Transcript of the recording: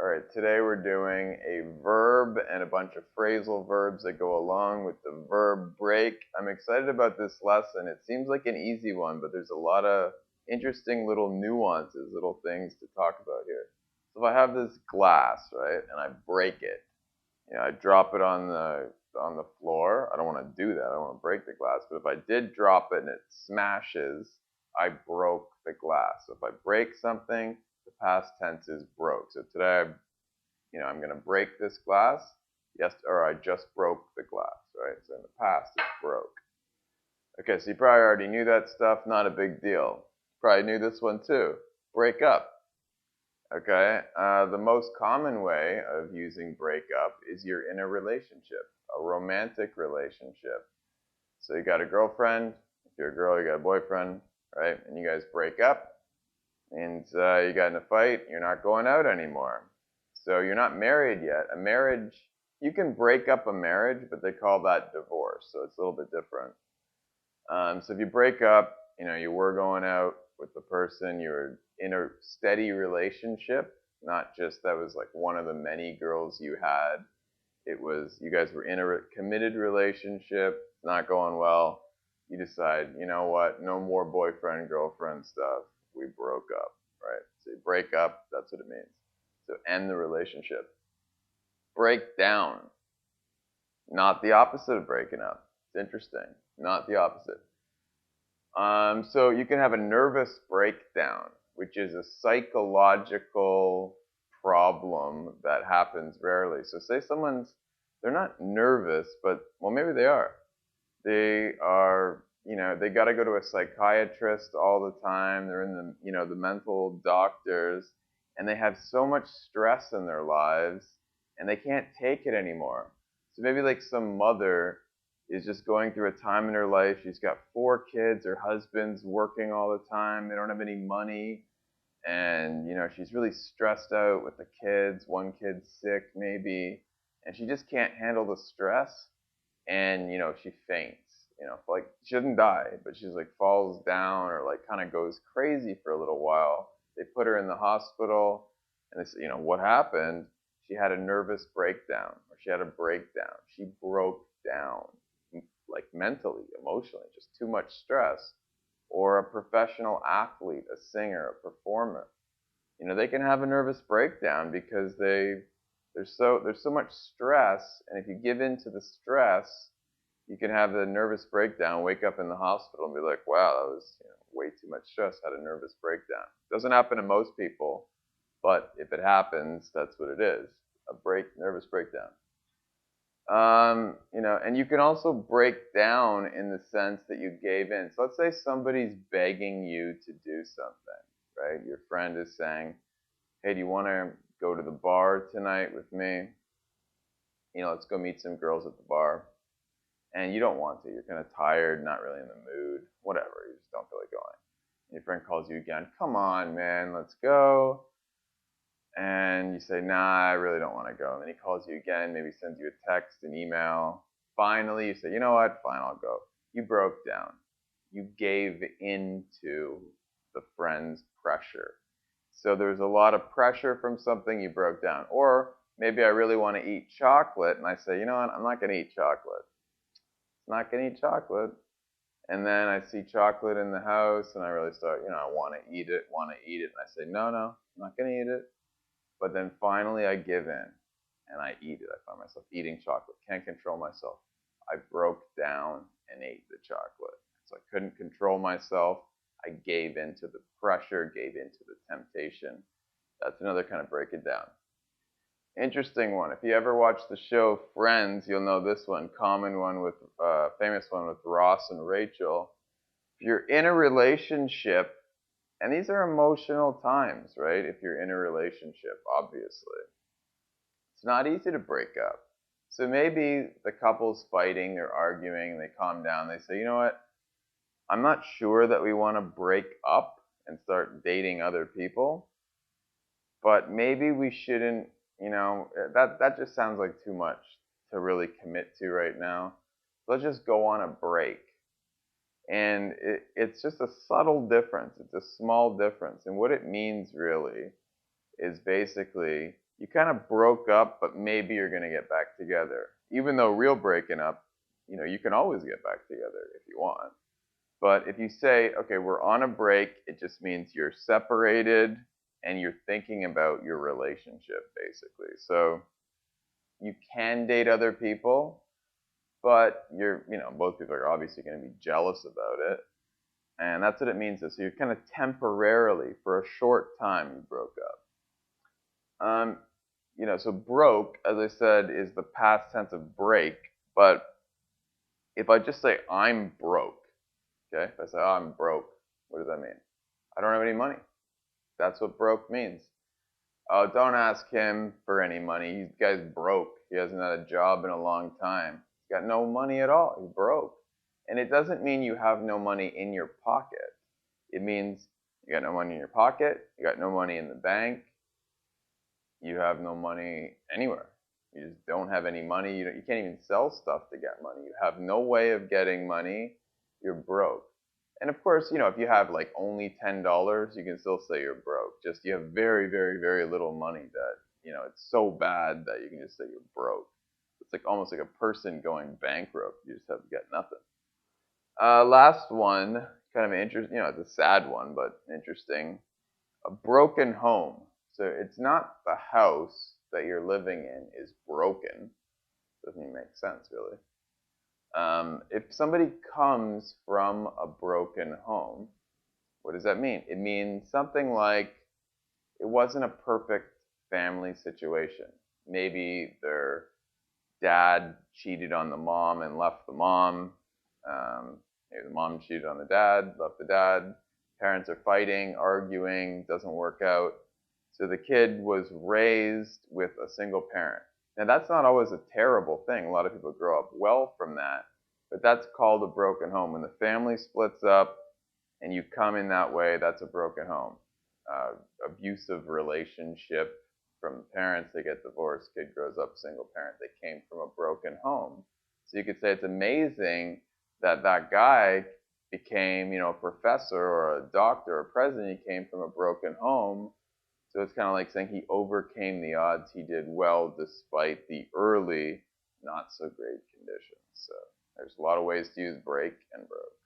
Alright, today we're doing a verb and a bunch of phrasal verbs that go along with the verb break. I'm excited about this lesson. It seems like an easy one, but there's a lot of interesting little nuances, little things to talk about here. So if I have this glass, right, and I break it, I drop it on the floor. I don't want to do that. I don't want to break the glass. But if I did drop it and it smashes, I broke the glass. So if I break something, the past tense is broke. So today, I'm going to break this glass. Yes, or I just broke the glass, right? So in the past, it's broke. Okay, so you probably already knew that stuff. Not a big deal. Probably knew this one too. Break up. Okay, the most common way of using break up is you're in a relationship, a romantic relationship. So you got a girlfriend. If you're a girl, you got a boyfriend, right? And you guys break up, and you got in a fight. You're not going out anymore. So you're not married yet. A marriage, you can break up a marriage, but they call that divorce. So it's a little bit different. So if you break up, you were going out with the person, you were in a steady relationship, not just that was like one of the many girls you had. It was you guys were in a committed relationship, not going well. You decide, you know what, no more boyfriend, girlfriend stuff. We broke up, right? So you break up, that's what it means. So end the relationship. Break down, not the opposite of breaking up. It's interesting, not the opposite. So you can have a nervous breakdown, which is a psychological problem that happens rarely. So say they're not nervous, but, well, maybe they are. They are, they got to go to a psychiatrist all the time. They're in the mental doctors, and they have so much stress in their lives, and they can't take it anymore. So maybe like some mother is just going through a time in her life. She's got 4 kids, her husband's working all the time, they don't have any money, and she's really stressed out with the kids. One kid's sick maybe, and she just can't handle the stress, and she faints. Like she doesn't die, but she's like falls down or like kind of goes crazy for a little while. They put her in the hospital, and they say, what happened? She had a nervous breakdown, or she had a breakdown. She broke down, like mentally, emotionally, just too much stress. Or a professional athlete, a singer, a performer, they can have a nervous breakdown because there's so much stress, and if you give in to the stress, you can have the nervous breakdown, wake up in the hospital and be like, wow, that was way too much stress, had a nervous breakdown. Doesn't happen to most people, but if it happens, that's what it is, nervous breakdown. And you can also break down in the sense that you gave in. So let's say somebody's begging you to do something, right? Your friend is saying, hey, do you want to go to the bar tonight with me? Let's go meet some girls at the bar. And you don't want to. You're kind of tired, not really in the mood, whatever. You just don't feel like going. And your friend calls you again. Come on, man, let's go. And you say, nah, I really don't want to go. And then he calls you again, maybe sends you a text, an email. Finally, you say, you know what? Fine, I'll go. You broke down. You gave into the friend's pressure. So there's a lot of pressure from something, you broke down. Or maybe I really want to eat chocolate, and I say, you know what? I'm not going to eat chocolate. I'm not going to eat chocolate. And then I see chocolate in the house, and I really start, I want to eat it, And I say, no, I'm not going to eat it. But then finally I give in, and I eat it. I find myself eating chocolate. Can't control myself. I broke down and ate the chocolate. So I couldn't control myself. I gave in to the pressure, gave in to the temptation. That's another kind of break it down. Interesting one. If you ever watch the show Friends, you'll know this one. Common one with, famous one with Ross and Rachel. If you're in a relationship, and these are emotional times, right? If you're in a relationship, obviously, it's not easy to break up. So maybe the couple's fighting, they're arguing, they calm down, they say, you know what? I'm not sure that we want to break up and start dating other people, but maybe we shouldn't, that just sounds like too much to really commit to right now. Let's just go on a break. And it's just a subtle difference. It's a small difference. And what it means really is basically you kind of broke up, but maybe you're going to get back together. Even though real breaking up, you can always get back together if you want. But if you say, okay, we're on a break, it just means you're separated and you're thinking about your relationship, basically. So you can date other people, but both people are obviously going to be jealous about it. And that's what it means. So you're kind of temporarily, for a short time, you broke up. So broke, as I said, is the past tense of break. But if I just say I'm broke, okay? If I say, oh, I'm broke, what does that mean? I don't have any money. That's what broke means. Oh, don't ask him for any money. This guy's broke. He hasn't had a job in a long time. He's got no money at all. He's broke. And it doesn't mean you have no money in your pocket. It means you got no money in your pocket, you got no money in the bank, you have no money anywhere. You just don't have any money. You can't even sell stuff to get money. You have no way of getting money. You're broke. And of course, if you have like only $10, you can still say you're broke. Just you have very, very, very little money that, it's so bad that you can just say you're broke. It's like almost like a person going bankrupt. You just have to get nothing. Last one, kind of interesting, it's a sad one, but interesting. A broken home. So it's not the house that you're living in is broken. Doesn't even make sense, really. If somebody comes from a broken home, what does that mean? It means something like it wasn't a perfect family situation. Maybe their dad cheated on the mom and left the mom. Maybe the mom cheated on the dad, left the dad. Parents are fighting, arguing, doesn't work out. So the kid was raised with a single parent. Now that's not always a terrible thing. A lot of people grow up well from that. But that's called a broken home. When the family splits up and you come in that way, that's a broken home. Abusive relationship from parents, they get divorced, kid grows up single parent. They came from a broken home. So you could say it's amazing that that guy became, a professor or a doctor or a president. He came from a broken home. So it's kind of like saying he overcame the odds. He did well despite the early not so great conditions. So there's a lot of ways to use break and broke.